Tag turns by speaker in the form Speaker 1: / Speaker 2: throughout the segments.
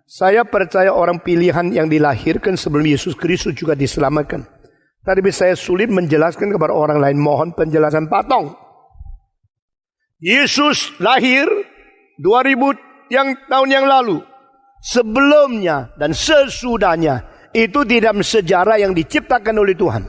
Speaker 1: Saya percaya orang pilihan yang dilahirkan sebelum Yesus Kristus juga diselamatkan. Tapi saya sulit menjelaskan kepada orang lain. Mohon penjelasan patong. Yesus lahir 2000 tahun yang lalu. Sebelumnya dan sesudahnya. Itu di dalam sejarah yang diciptakan oleh Tuhan.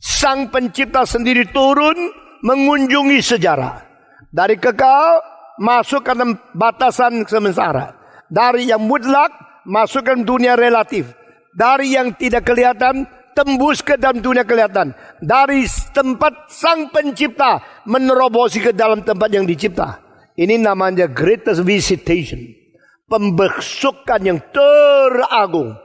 Speaker 1: Sang pencipta sendiri turun mengunjungi sejarah. Dari kekal masuk ke dalam batasan sementara. Dari yang mutlak masuk ke dunia relatif. Dari yang tidak kelihatan tembus ke dalam dunia kelihatan. Dari tempat sang pencipta menerobosi ke dalam tempat yang dicipta. Ini namanya greatest visitation. Pembesukan yang teragung.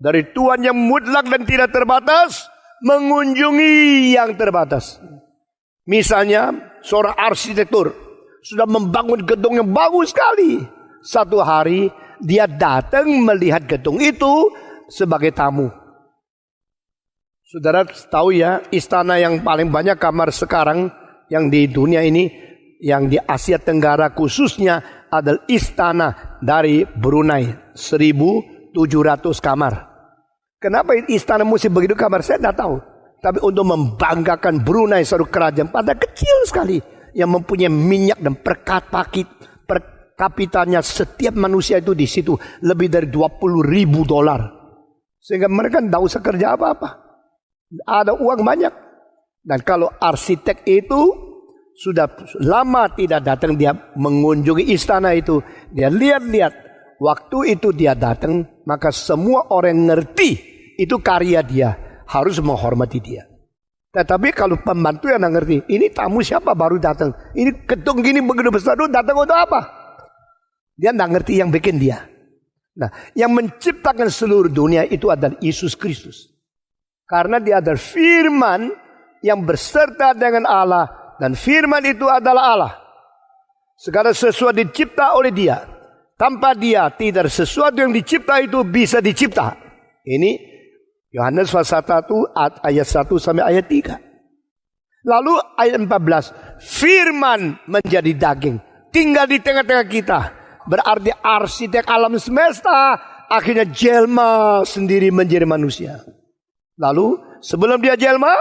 Speaker 1: Dari Tuhan yang mutlak dan tidak terbatas mengunjungi yang terbatas. Misalnya seorang arsitektur sudah membangun gedung yang bagus sekali. Satu hari dia datang melihat gedung itu sebagai tamu. Saudara tahu ya, istana yang paling banyak kamar sekarang yang di dunia ini, yang di Asia Tenggara khususnya adalah istana dari Brunei, 1.700 kamar. Kenapa istana mesti begitu kamar? Saya tidak tahu. Tapi untuk membanggakan Brunei, suatu kerajaan pada kecil sekali yang mempunyai minyak dan per kapitanya setiap manusia itu di situ lebih dari $20,000. Sehingga mereka tidak usah kerja apa-apa. Ada uang banyak. Dan kalau arsitek itu sudah lama tidak datang, dia mengunjungi istana itu, dia lihat-lihat. Waktu itu dia datang, maka semua orang ngerti itu karya dia, harus menghormati dia. Tetapi kalau pembantu yang ngerti, ini tamu siapa baru datang, ini gedung gini begitu besar, datang untuk apa? Dia tidak ngerti yang bikin dia. Nah, yang menciptakan seluruh dunia itu adalah Yesus Kristus. Karena dia adalah firman yang berserta dengan Allah, dan firman itu adalah Allah. Segala sesuatu dicipta oleh dia. Tanpa dia tidak sesuatu yang dicipta itu bisa dicipta. Ini Yohanes pasal 1 ayat 1 sampai ayat 3. Lalu ayat 14. Firman menjadi daging, tinggal di tengah-tengah kita. Berarti arsitek alam semesta akhirnya jelma sendiri menjadi manusia. Lalu sebelum dia jelma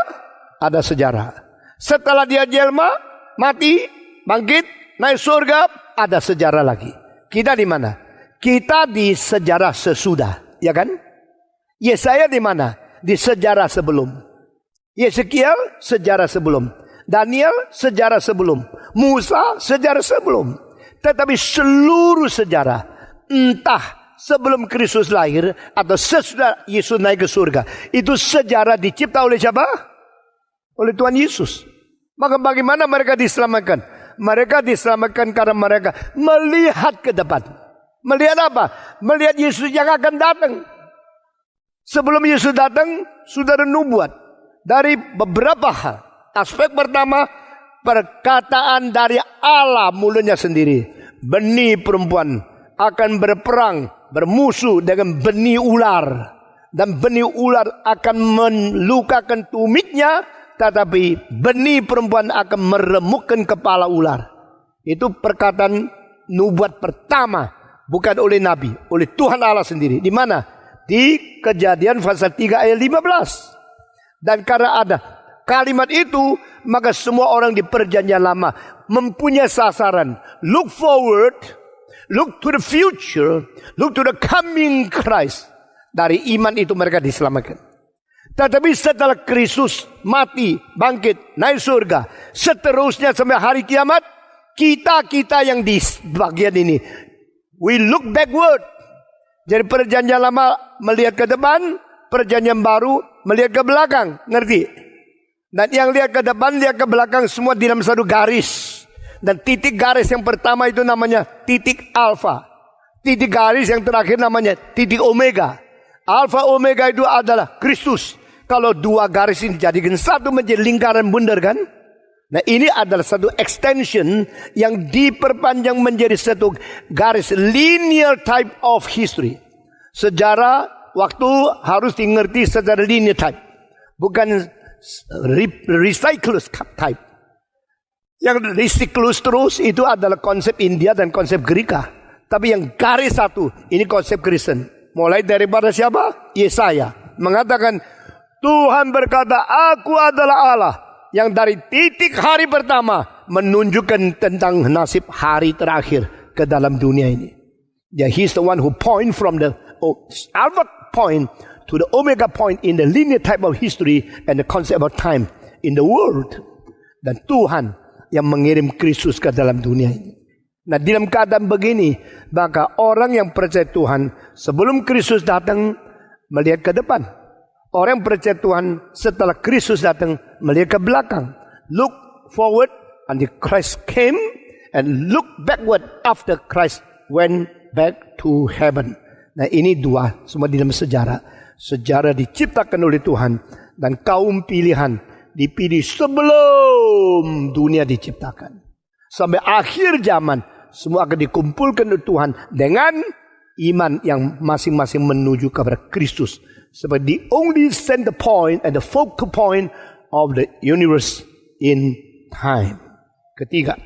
Speaker 1: ada sejarah. Setelah dia jelma, mati, bangkit, naik surga, ada sejarah lagi. Kita di mana? Kita di sejarah sesudah, ya kan? Yesaya di mana? Di sejarah sebelum. Yeskiel sejarah sebelum. Daniel sejarah sebelum. Musa sejarah sebelum. Tetapi seluruh sejarah, entah sebelum Kristus lahir atau sesudah Yesus naik ke surga, itu sejarah dicipta oleh siapa? Oleh Tuhan Yesus. Maka bagaimana mereka diselamatkan? Mereka diselamatkan karena mereka melihat ke depan. Melihat apa? Melihat Yesus yang akan datang. Sebelum Yesus datang, sudah ada nubuat dari beberapa hal. Aspek pertama, perkataan dari Allah mulutnya sendiri. Benih perempuan akan berperang, bermusuh dengan benih ular. Dan benih ular akan melukakan tumitnya, tetapi benih perempuan akan meremukkan kepala ular. Itu perkataan nubuat pertama, bukan oleh Nabi, oleh Tuhan Allah sendiri. Di mana? Di Kejadian pasal 3 ayat 15. Dan karena ada kalimat itu, maka semua orang di perjanjian lama mempunyai sasaran. Look forward, look to the future, look to the coming Christ. Dari iman itu mereka diselamatkan. Tetapi setelah Kristus mati, bangkit, naik surga, seterusnya sampai hari kiamat, kita yang di bagian ini, we look backward. Jadi perjanjian lama melihat ke depan, perjanjian baru melihat ke belakang, ngerti? Dan yang lihat ke depan, lihat ke belakang, semua di dalam satu garis. Dan titik garis yang pertama itu namanya titik alfa. Titik garis yang terakhir namanya titik omega. Alfa omega itu adalah Kristus. Kalau dua garis ini dijadikan satu menjadi lingkaran bundar kan? Nah ini adalah satu extension yang diperpanjang menjadi satu garis linear type of history. Sejarah waktu harus dimengerti secara linear type. Bukan recyclus type. Yang recyclus terus itu adalah konsep India dan konsep Greka. Tapi yang garis satu, ini konsep Kristen. Mulai daripada siapa? Yesaya mengatakan, Tuhan berkata, aku adalah Allah yang dari titik hari pertama menunjukkan tentang nasib hari terakhir ke dalam dunia ini. He's the one who point from the alpha point to the omega point in the linear type of history and the concept of time in the world. Dan Tuhan yang mengirim Kristus ke dalam dunia ini. Nah, dalam keadaan begini, maka orang yang percaya Tuhan sebelum Kristus datang melihat ke depan. Orang yang percaya Tuhan setelah Kristus datang melihat ke belakang. Look forward until Christ came and look backward after Christ went back to heaven. Nah, ini dua semua di dalam sejarah. Sejarah diciptakan oleh Tuhan dan kaum pilihan dipilih sebelum dunia diciptakan. Sampai akhir zaman semua akan dikumpulkan oleh Tuhan dengan iman yang masing-masing menuju kepada Kristus sebagai the only center point and the focal point of the universe in time. Ketiga,